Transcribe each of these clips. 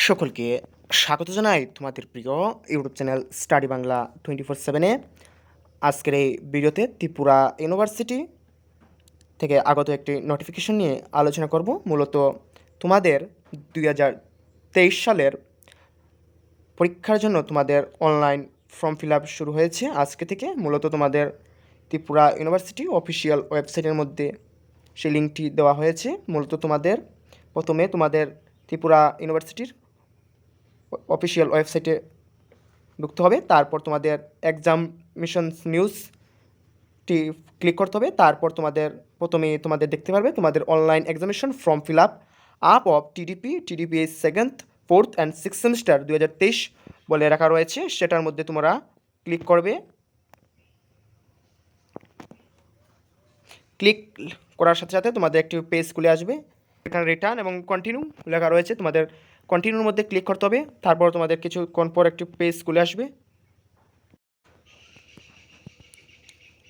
সকলকে স্বাগত জানাই তোমাদের প্রিয় ইউটিউব চ্যানেল স্টাডি বাংলা 24/7-এ। আজকের এই ভিডিওতে ত্রিপুরা ইউনিভার্সিটি থেকে আগত একটি নোটিফিকেশন নিয়ে আলোচনা করব। মূলত তোমাদের 2023 সালের পরীক্ষার জন্য তোমাদের অনলাইন ফর্ম ফিল আপ শুরু হয়েছে আজকে থেকে। মূলত তোমাদের ত্রিপুরা ইউনিভার্সিটি অফিসিয়াল ওয়েবসাইটের মধ্যে সেই লিঙ্কটি দেওয়া হয়েছে। মূলত প্রথমে তোমাদের ত্রিপুরা ইউনিভার্সিটির অফিসিয়াল ওয়েবসাইটে ঢুকতে হবে, তারপর তোমাদের এক্সামিনেশনস নিউজটি ক্লিক করতে হবে। তারপর প্রথমে তোমাদের দেখতে পারবে তোমাদের online examination form fill up of TDPH 2nd, 4th and 6th semester 2023 বলে রাখা রয়েছে। সেটার মধ্যে তোমরা ক্লিক করবে। ক্লিক করার সাথে সাথে তোমাদের একটি পেজ খুলে আসবে। এখানে রিটার্ন এবং কন্টিনিউ লেখা রয়েছে, তোমাদের কন্টিনিউর মধ্যে ক্লিক করতে হবে। তারপর তোমাদের কিছুক্ষণ পর একটি পেজ খুলে আসবে।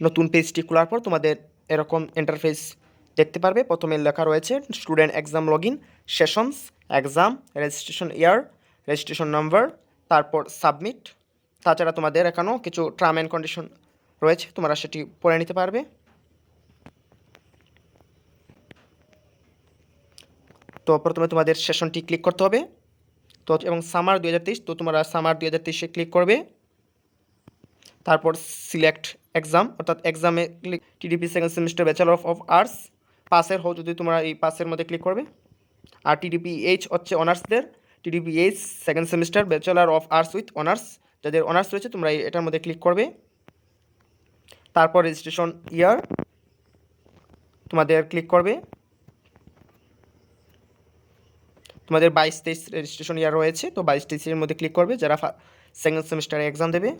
নতুন পেজটি খোলার পর তোমাদের এরকম ইন্টারফেস দেখতে পারবে। প্রথমে লেখা রয়েছে student exam login, sessions, exam, registration ইয়ার, রেজিস্ট্রেশন নাম্বার, তারপর সাবমিট। তাছাড়া তোমাদের এখানেও কিছু টার্ম অ্যান্ড কন্ডিশন রয়েছে, তোমরা সেটি পড়ে নিতে পারবে। তো প্রথমে তোমাদের সেশনটি ক্লিক করতে হবে। তো এবং সামার 2023, তো তোমরা সামার 2023-এ ক্লিক করবে। তারপর সিলেক্ট এক্সাম, অর্থাৎ এক্সামে click TDP 2nd semester bachelor of arts, পাসের হও যদি তোমরা এই পাসের মধ্যে ক্লিক করবে। আর TDPH হচ্ছে অনার্সদের, TDPH 2nd semester bachelor of arts with honours, যাদের অনার্স রয়েছে তোমরা এটার মধ্যে ক্লিক করবে। তারপর রেজিস্ট্রেশন ইয়ার তোমাদের ক্লিক করবে। তোমাদের 22-23 রেজিস্ট্রেশন ইয়ার রয়েছে, তো 22-23-এর মধ্যে ক্লিক করবে যারা 2nd সেমিস্টারে এক্সাম দেবে।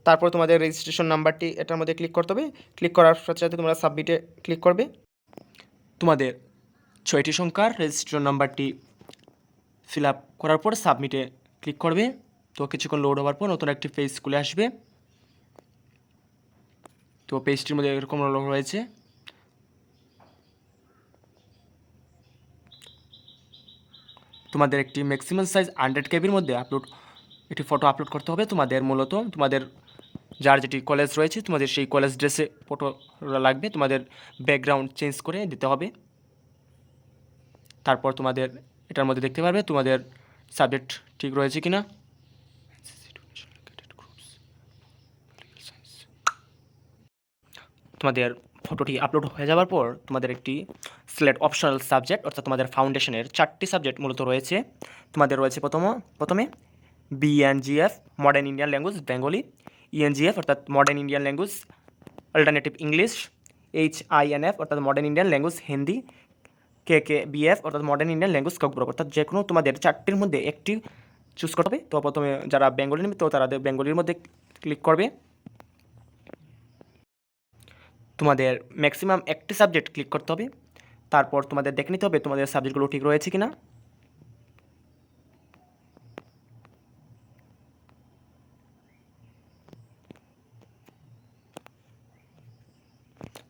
তারপর তোমাদের রেজিস্ট্রেশন নাম্বারটি এটার মধ্যে ক্লিক করতে হবে। ক্লিক করার সাথে সাথে তোমরা সাবমিটে ক্লিক করবে। তোমাদের 6টি সংখ্যার রেজিস্ট্রেশন নাম্বারটি ফিল আপ করার পর সাবমিটে ক্লিক করবে। তো কিছুক্ষণ লোড হওয়ার পর নতুন একটি পেজ খুলে আসবে। তো পেজটির মধ্যে এরকম রয়েছে। তোমাদের একটি ম্যাক্সিমাম সাইজ 100 KB-র মধ্যে একটি ফটো আপলোড করতে হবে। তোমাদের মূলত তোমাদের যার যেটি কলেজ রয়েছে তোমাদের সেই কলেজ ড্রেসে ফটো লাগবে, তোমাদের ব্যাকগ্রাউন্ড চেঞ্জ করে দিতে হবে। তারপর তোমাদের এটার মধ্যে দেখতে পারবে তোমাদের সাবজেক্ট ঠিক রয়েছে কিনা। তোমাদের ফটোটি আপলোড হয়ে যাওয়ার পর তোমাদের একটি সিলেক্ট অপশনাল সাবজেক্ট, অর্থাৎ তোমাদের ফাউন্ডেশনের 4টি সাবজেক্ট মূলত রয়েছে। তোমাদের রয়েছে প্রথমে BNGF modern Indian language Bengali, ENGF অর্থাৎ modern Indian language alternative English, HINF অর্থাৎ modern Indian language Hindi, KKBF অর্থাৎ মডার্ন ইন্ডিয়ান ল্যাঙ্গুয়েজ ককবরক। অর্থাৎ যে কোনো তোমাদের 4টির মধ্যে একটি চুজ করতে হবে। তো প্রথমে যারা বেঙ্গলি নেবে তো তারা বেঙ্গলির মধ্যে ক্লিক করবে। তোমাদের ম্যাক্সিমাম একটি সাবজেক্ট ক্লিক করতে হবে। তারপর তোমাদের দেখে নিতে হবে তোমাদের সাবজেক্টগুলো ঠিক রয়েছে কিনা।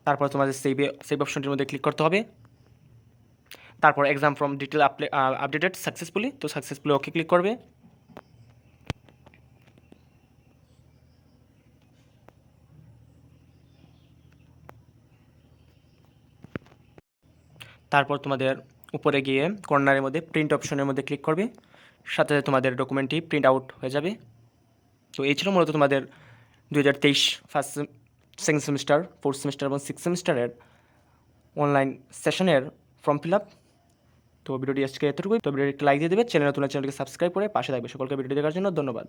তারপর তোমাদের সেভ অপশনটির মধ্যে ক্লিক করতে হবে। তারপর exam form detail updated successfully, তো সাকসেসফুলি ওকে ক্লিক করবে। তারপর তোমাদের উপরে গিয়ে কর্নারের মধ্যে প্রিন্ট অপশনের মধ্যে ক্লিক করবে, সাথে সাথে তোমাদের ডকুমেন্টটি প্রিন্ট আউট হয়ে যাবে। তো এই ছিল মূলত তোমাদের 2023 2nd সেমিস্টার, 4th সেমিস্টার এবং 6th সেমিস্টারের অনলাইন সেশনের ফর্ম ফিল আপ। তো ভিডিওটি আজকে এতটুকুই। তো ভিডিওটি লাইক দিয়ে দেবে, চ্যানেলটিকে সাবস্ক্রাইব করে পাশে থাকবে। সকলকে ভিডিওটি দেখার জন্য ধন্যবাদ।